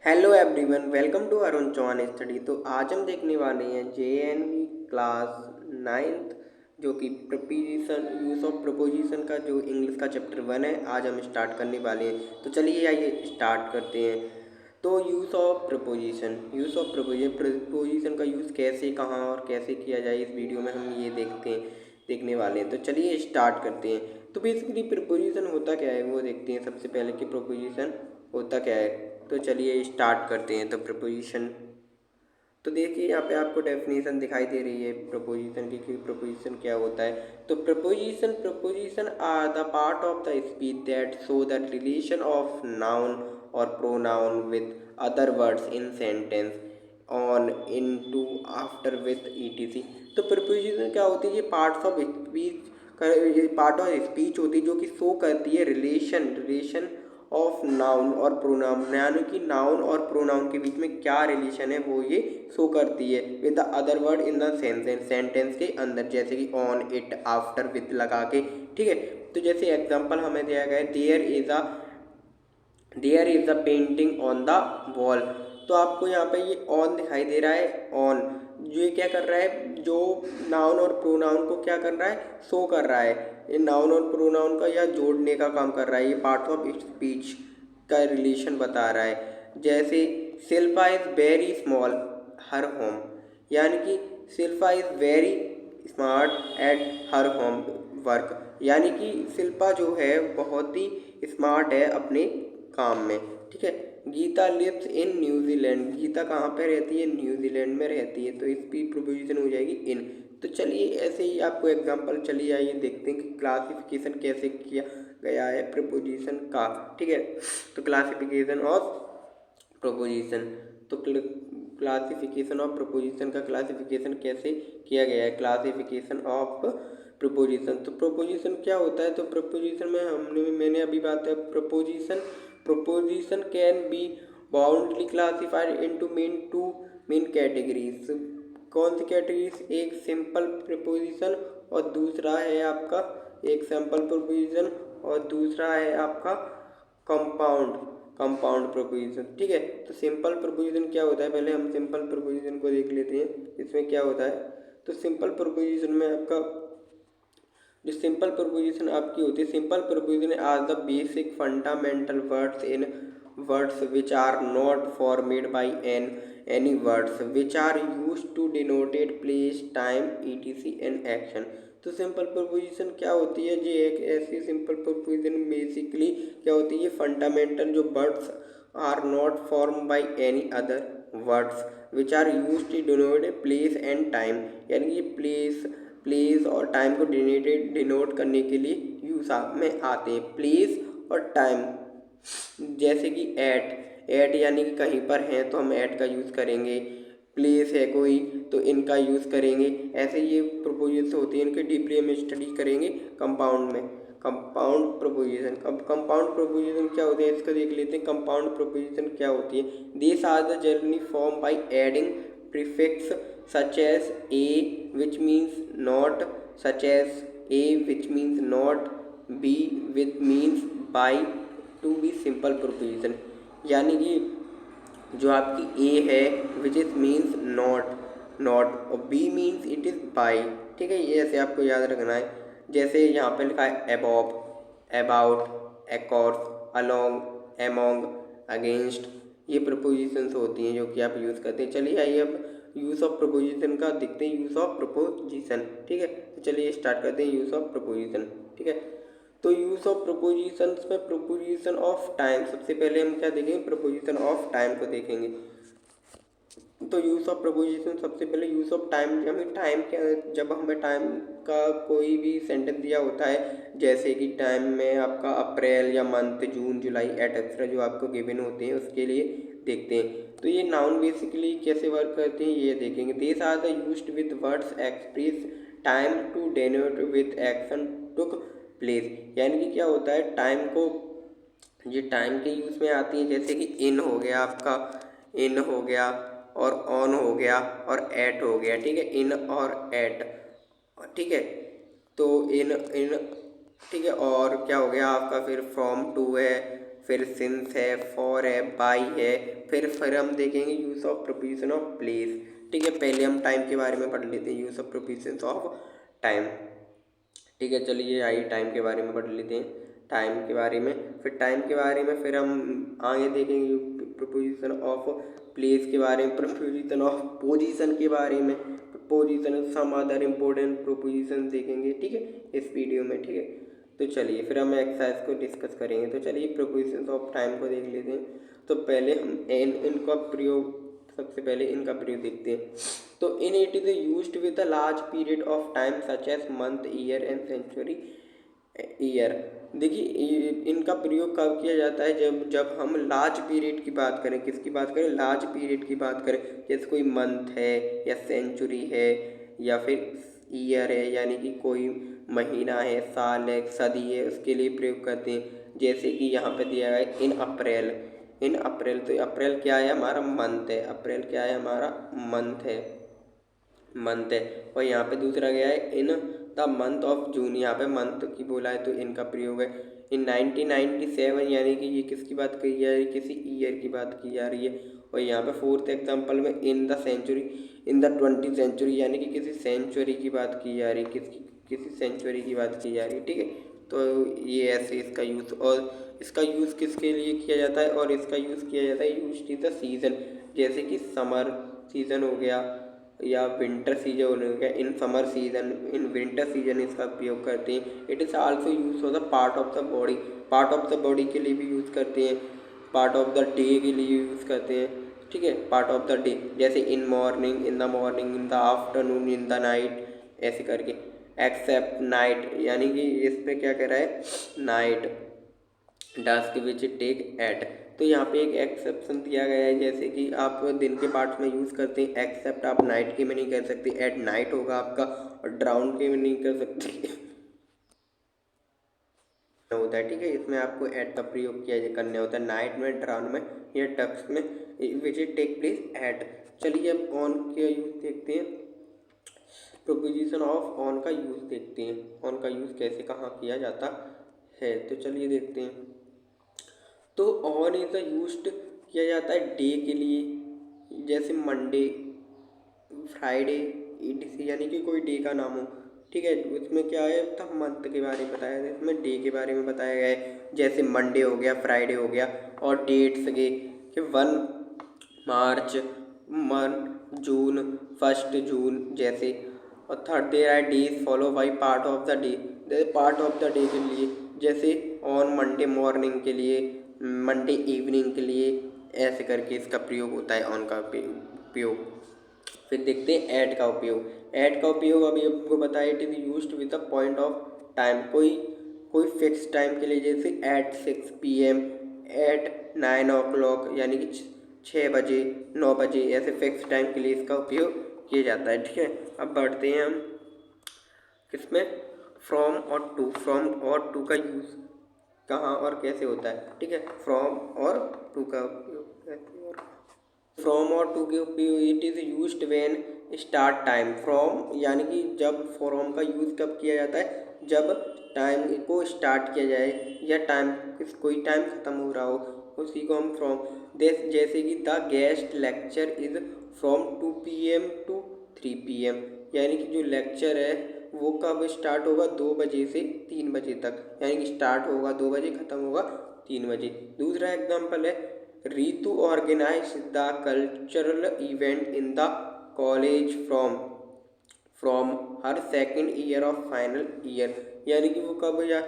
Hello everyone, welcome to Arun Chauhan study. तो आज हम देखने वाले हैं JNV क्लास नाइन्थ जो कि प्रपोजिशन यूज़ ऑफ प्रपोजिशन का जो इंग्लिश का चैप्टर 1 है। आज हम स्टार्ट करने वाले हैं। तो चलिए आइए स्टार्ट करते हैं। तो प्रपोजिशन का यूज़ कैसे, कहाँ और कैसे किया जाए, इस वीडियो में हम ये देखने वाले हैं। तो चलिए स्टार्ट करते हैं। तो बेसिकली प्रपोजिशन होता क्या है वो देखते हैं सबसे पहले कि प्रपोजिशन होता क्या है। तो चलिए स्टार्ट करते हैं। तो प्रपोजिशन, तो देखिए यहाँ पे आपको डेफिनेशन दिखाई दे रही है प्रपोजिशन की कि प्रपोजिशन क्या होता है। तो preposition are the part of the speech that show the relation of noun और pronoun with other words in sentence on in to after with etc. तो प्रपोजिशन क्या होती है? ये पार्ट ऑफ स्पीच होती है जो कि शो करती है रिलेशन ऑफ नाउन और प्रोनाउन, यानी कि नाउन और प्रोनाउन के बीच में क्या रिलेशन है वो ये शो करती है with the other word in the sentence के अंदर, जैसे कि ऑन, इट, आफ्टर, विथ लगा के। ठीक है, तो जैसे एग्जांपल हमें दिया गया है, there is a painting on the wall. तो आपको यहाँ पे ये ऑन दिखाई दे रहा है। ऑन जो ये क्या कर रहा है, जो नाउन और प्रोनाउन को क्या कर रहा है, शो कर रहा है। ये नाउन और प्रोनाउन का या जोड़ने का काम कर रहा है। ये पार्ट ऑफ स्पीच का रिलेशन बता रहा है। जैसे Shilpa is very small her home, यानी कि Shilpa is very smart at her home work, यानी कि शिल्पा जो है बहुत ही स्मार्ट है अपने काम में। ठीक है, Geeta lives in New Zealand, Geeta कहाँ पे रहती है? न्यूजीलैंड में रहती है। तो इसकी प्रोपोजिशन हो जाएगी इन। तो चलिए ऐसे ही आपको एग्जांपल, चलिए आइए देखते हैं कि क्लासिफिकेशन कैसे किया गया है प्रोपोजिशन का। ठीक है, तो क्लासिफिकेशन ऑफ प्रोपोजिशन, तो क्लासिफिकेशन ऑफ प्रोपोजिशन का क्लासिफिकेशन कैसे किया गया है? क्लासिफिकेशन ऑफ प्रोपोजिशन, तो प्रोपोजिशन क्या होता है? तो प्रोपोजिशन में मैंने अभी बात है proposition can be broadly classified into main categories. कौन सी कैटेगरीज? एक सिंपल प्रोपोजिशन और दूसरा है आपका एक सैम्पल प्रोपोजिशन और दूसरा है आपका कंपाउंड कंपाउंड प्रोपोजिशन। ठीक है, तो सिंपल प्रोपोजिशन क्या होता है? पहले हम सिंपल प्रोपोजिशन को देख लेते हैं, इसमें क्या होता है। तो सिंपल प्रोपोजिशन में आपका जो सिंपल प्रोपोजिशन आपकी होती है, simple proposition are the basic fundamental words which are not formed by any words which are use to denoted place, time, etc and action. तो सिंपल प्रोपोजिशन क्या होती है? जी एक ऐसी सिंपल प्रोपोजिशन बेसिकली क्या होती है? फंडामेंटल जो words are not form by any other words which are use to denote place and time, यानी कि प्लेस और टाइम को डिनोट करने के लिए यूज में आते हैं। प्लेस और टाइम, जैसे कि एट यानी कि कहीं पर हैं तो हम एट का यूज़ करेंगे। प्लेस है कोई तो इनका यूज़ करेंगे। ऐसे ये प्रोपोजिशन होती है, इनके डीपली हम स्टडी करेंगे कंपाउंड में। कंपाउंड प्रोपोजिशन, अब कंपाउंड प्रोपोजिशन क्या होते हैं इसका देख लेते हैं। कंपाउंड प्रोपोजिशन क्या होती है? These are the generally form by adding prefix such as a which means not, such as a which means not, b which means by, to be simple proposition। यानी कि जो आपकी a है which is means not और b means it is by। ठीक है, ये ऐसे आपको याद रखना है। जैसे यहाँ पे लिखा है above, about, across, along, among, against, ये प्रपोजिशंस होती हैं जो कि आप यूज़ करते हैं। चलिए आइए अब यूज़ ऑफ प्रपोजिशन का देखते हैं। यूज़ ऑफ प्रपोजिशन, ठीक है, तो चलिए स्टार्ट करते हैं यूज़ ऑफ प्रपोजिशन। ठीक है, तो यूज़ ऑफ प्रपोजिशंस में प्रपोजिशन ऑफ टाइम, सबसे पहले हम क्या देखेंगे? प्रपोजिशन ऑफ टाइम को देखेंगे। तो यूज़ ऑफ प्रपोजिशन सबसे पहले यूज़ ऑफ टाइम, हमें टाइम क्या, जब हमें टाइम का कोई भी सेंटेंस दिया होता है, जैसे कि टाइम में आपका अप्रैल या मंथ, जून, जुलाई एटसेट्रा जो आपको गिवन होते हैं उसके लिए देखते हैं। तो ये नाउन बेसिकली कैसे वर्क करते हैं ये देखेंगे। These are the used with words express time to denote with action took place, यानी कि क्या होता है टाइम को, ये टाइम के यूज़ में आती है। जैसे कि इन हो गया आपका, इन हो गया और ऑन हो गया और एट हो गया। ठीक है, इन और एट, ठीक है, तो इन इन ठीक है, और क्या हो गया आपका, फिर फ्रॉम टू है, फिर सिंस है, फॉर है, बाई है, फिर हम देखेंगे use of proposition of place. ठीक है, पहले हम टाइम के बारे में पढ़ लेते हैं, use of proposition of time. ठीक है, चलिए आइए टाइम के बारे में पढ़ लेते हैं, टाइम के बारे में। फिर टाइम के बारे में फिर हम आगे देखेंगे प्रोपोजिशन ऑफ प्लेस के बारे में, प्रोपोजिशन ऑफ पोजीशन के बारे में, position some other important proposition देखेंगे। ठीक है, इस वीडियो में। ठीक है, तो चलिए फिर हम एक्सरसाइज को डिस्कस करेंगे। तो चलिए प्रोपोजिशन ऑफ टाइम को देख लेते हैं। तो पहले हम इनका प्रयोग, सबसे पहले इनका प्रयोग देखते हैं। तो in it is used with a large period of time such as month, year and century year. देखिए इनका प्रयोग कब किया जाता है, जब हम लार्ज पीरियड की बात करें। किसकी बात करें? लार्ज पीरियड की बात करें, जैसे कोई मंथ है या सेंचुरी है या फिर ईयर है, यानी कि कोई महीना है, साल है, सदी है, उसके लिए प्रयोग करते हैं। जैसे कि यहाँ पे दिया गया है इन अप्रैल। इन अप्रैल, तो अप्रैल क्या है? हमारा मंथ है। अप्रैल क्या है? हमारा मंथ है, मंथ है। और यहाँ पे दूसरा गया है in the month of June. यहाँ पे मंथ की बोला है तो इनका प्रयोग है इन 1997, यानी कि ये किसकी बात कही जा रही है? किसी ईयर की बात की जा रही है। और यहाँ पे फोर्थ एग्जांपल में in the century, in the 20th century, यानी कि किसी सेंचुरी की बात की जा रही है, किसी सेंचुरी की बात की जा रही है। ठीक है, तो ये ऐसे इसका यूज़, और इसका यूज़ किसके लिए किया जाता है? और इसका यूज़ किया जाता है यूज्ड इन द सीजन, जैसे कि समर सीजन हो गया या विंटर सीजन हो गया। In summer season, in winter season इसका उपयोग करते हैं। It is also use for the part of the body, part of the body के लिए भी यूज़ करते हैं, पार्ट ऑफ द डे के लिए यूज़ करते हैं। ठीक है, पार्ट ऑफ द डे, जैसे in morning, in the morning, in the afternoon, in the night, ऐसे करके। एक्सेप्ट नाइट, यानी कि इस पर क्या कह रहा है? Night, dusk which take at. तो यहाँ पे एक एक्सेप्शन दिया गया है, जैसे कि आप दिन के पार्ट्स में यूज़ करते हैं, एक्सेप्ट आप नाइट के में नहीं कर सकते, एट नाइट होगा आपका, और ड्राउन के में नहीं कर सकते होता है। ठीक है, इसमें आपको एट का प्रयोग किया करना होता है, नाइट में, ड्राउन में या डस्क में, विच टेक प्लेस एट। चलिए अब ऑन का यूज़ देखते हैं, प्रोपोजिशन ऑफ ऑन का यूज़ देखते हैं, ऑन का यूज़ कैसे कहाँ किया जाता है। तो चलिए देखते हैं। तो ऑन इज यूज्ड किया जाता है डे के लिए, जैसे मंडे, फ्राइडे, ईटीसी, यानी कि कोई डे का नाम हो। ठीक है, उसमें क्या है? तब मंथ के बारे में बताया गया, इसमें डे के बारे में बताया गया है, जैसे मंडे हो गया, फ्राइडे हो गया। और डेट्स के कि 1 मार्च, जून, 1 जून जैसे। और third there are days follow by part of the day, part of the day के लिए, जैसे ऑन मंडे मॉर्निंग के लिए, मंडे इवनिंग के लिए, ऐसे करके इसका प्रयोग होता है ऑन का उपयोग। फिर देखते हैं ऐड का उपयोग। ऐड का उपयोग अभी आपको बताया, it is used with a point of time, कोई फिक्स टाइम के लिए, जैसे एट 6 PM, एट 9 o'clock, यानी कि 6 बजे, 9 बजे, ऐसे फिक्स टाइम के लिए इसका उपयोग किया जाता है। ठीक है, अब बढ़ते हैं हम किसमें? फ्रॉम और टू। फ्रॉम और टू का यूज़ कहाँ और कैसे होता है? ठीक है, फ्रॉम और टू का उपयोग कैसे और फ्रॉम और टू के उपयोग, it is used when start time. From यानी कि जब फ्रॉम का यूज़ कब किया जाता है? जब टाइम को स्टार्ट किया जाए या टाइम, कोई टाइम ख़त्म हो रहा हो, उसी को हम फ्रॉम। जैसे कि the guest lecture is from 2 PM to 3 PM, यानी कि जो लेक्चर है वो कब स्टार्ट होगा? 2 बजे से 3 बजे तक, यानी कि स्टार्ट होगा 2 बजे, ख़त्म होगा 3 बजे। दूसरा एग्जाम्पल है Ritu organized the cultural event in the college from her second year of final year, यानी कि वो कब या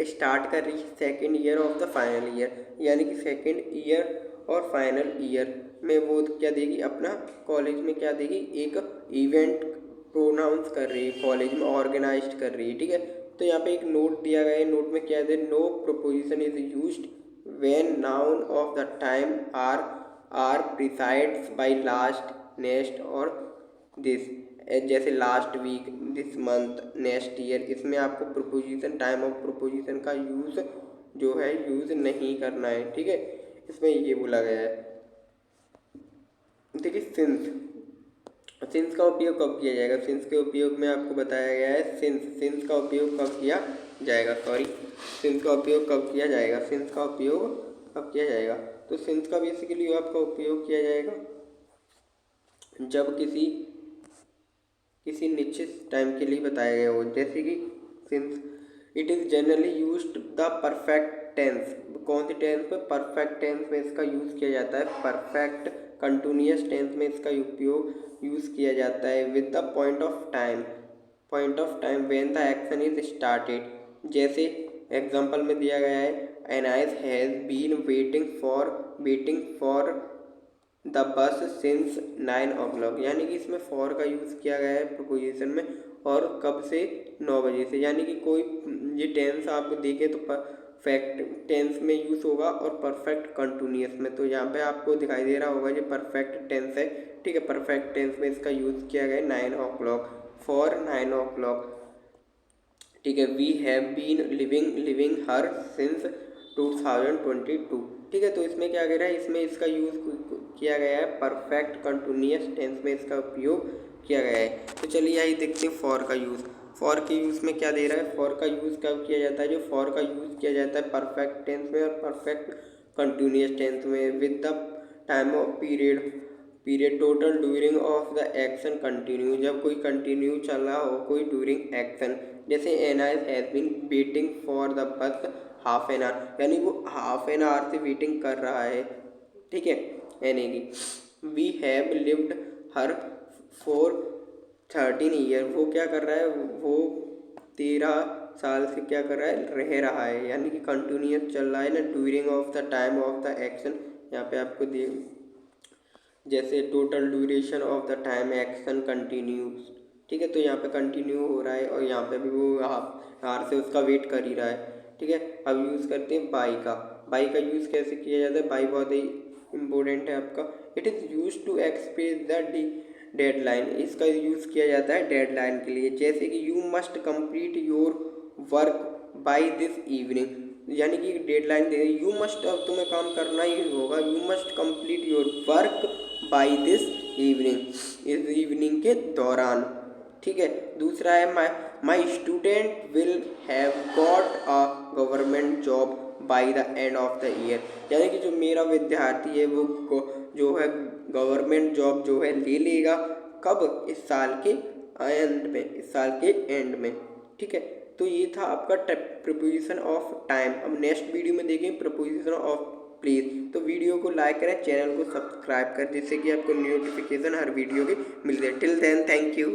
स्टार्ट कर रही है? Second year of the final year, यानी कि सेकेंड ईयर और फाइनल ईयर में वो क्या देगी? अपना कॉलेज में क्या देगी? एक इवेंट प्रोनाउंस कर रही है, कॉलेज में ऑर्गेनाइज कर रही है। ठीक है, तो यहाँ पे एक नोट दिया गया है, नोट में क्या है? No proposition is used when noun of the time are precedes by last, next और this, जैसे last week, this month, next year. इसमें आपको प्रोपोजिशन, टाइम ऑफ प्रोपोजिशन का यूज़ जो है यूज़ नहीं करना है। ठीक है, इसमें ये बोला गया है। देखिए सिंस का उपयोग कब किया जाएगा? सिंस के उपयोग में आपको बताया गया है, सिंस का उपयोग कब किया जाएगा? सिंस का उपयोग कब किया जाएगा? सिंस का उपयोग कब किया जाएगा। तो सिंस का बेसिकली आपका उपयोग किया जाएगा जब किसी निश्चित टाइम के लिए बताया गया हो, जैसे कि since it is generally used the perfect tense. कौन सी टेंस पे? परफेक्ट टेंस में इसका यूज़ किया जाता है। परफेक्ट कंटिन्यूअस टेंस में इसका उपयोग यूज़ किया जाता है with the point of time when the action is started. जैसे एग्जांपल में दिया गया है Anais has been waiting for the bus since 9 o'clock, यानी कि इसमें फॉर का यूज़ किया गया है प्रीपोजिशन में, और कब से? 9 बजे से। यानी कि कोई ये टेंस आप देखें तो परफेक्ट टेंस में यूज़ होगा और परफेक्ट कंटिन्यूअस में। तो यहाँ पे आपको दिखाई दे रहा होगा ये परफेक्ट टेंस है, ठीक है। परफेक्ट टेंस में इसका यूज़ किया गया है 9 o'clock, फॉर 9 o'clock, ठीक है। We have been living her since 2022, ठीक है। तो इसमें क्या कह रहा है, इसमें इसका यूज़ किया गया है परफेक्ट कंटिन्यूअस टेंस में इसका उपयोग किया गया है। तो चलिए यही देखते हैं फॉर का यूज़। फॉर के यूज़ में क्या दे रहा है, फॉर का यूज़ कब किया जाता है? जो फॉर का यूज़ किया जाता है परफेक्ट टेंस में और परफेक्ट कंटिन्यूअस टेंस में with the time of period total during of the action continue. जब कोई कंटिन्यू चल रहा हो कोई ड्यूरिंग एक्शन, जैसे Anais has been waiting for the bus half an hour, यानी वो हाफ एन आवर से वेटिंग कर रहा है, ठीक है। यानी कि we have lived her for 13 year, वो क्या कर रहा है, वो 13 साल से क्या कर रहा है, रह रहा है, यानी कि कंटिन्यूअस चल रहा है ना। During of the time of the action, यहाँ पे आपको दे जैसे total duration of the time action continues, ठीक है। तो यहाँ पे कंटिन्यू हो रहा है और यहाँ पे भी वो हार से उसका वेट कर ही रहा है, ठीक है। अब यूज़ करते हैं बाई का। बाई का यूज़ कैसे किया जाता है? बाई बहुत ही इम्पोर्टेंट है आपका। It is use to express the deadline, इसका यूज़ किया जाता है डेडलाइन के लिए। जैसे कि you must complete your work by this evening, यानी कि डेडलाइन दे, यू मस्ट, अब तुम्हें काम करना ही होगा, you must complete your work by this evening, इस इवनिंग के दौरान, ठीक है। दूसरा है my student will have got a government job by the end of the year, यानी कि जो मेरा विद्यार्थी है वो जो है गवर्नमेंट जॉब जो है ले लेगा, कब? इस साल के एंड में, ठीक है। तो ये था आपका प्रीपोजिशन ऑफ टाइम। अब नेक्स्ट वीडियो में देखें प्रीपोजिशन ऑफ प्लेस। तो वीडियो को लाइक करें, चैनल को सब्सक्राइब करें, जिससे कि आपको नोटिफिकेशन हर वीडियो के मिल जाए। Till then thank you.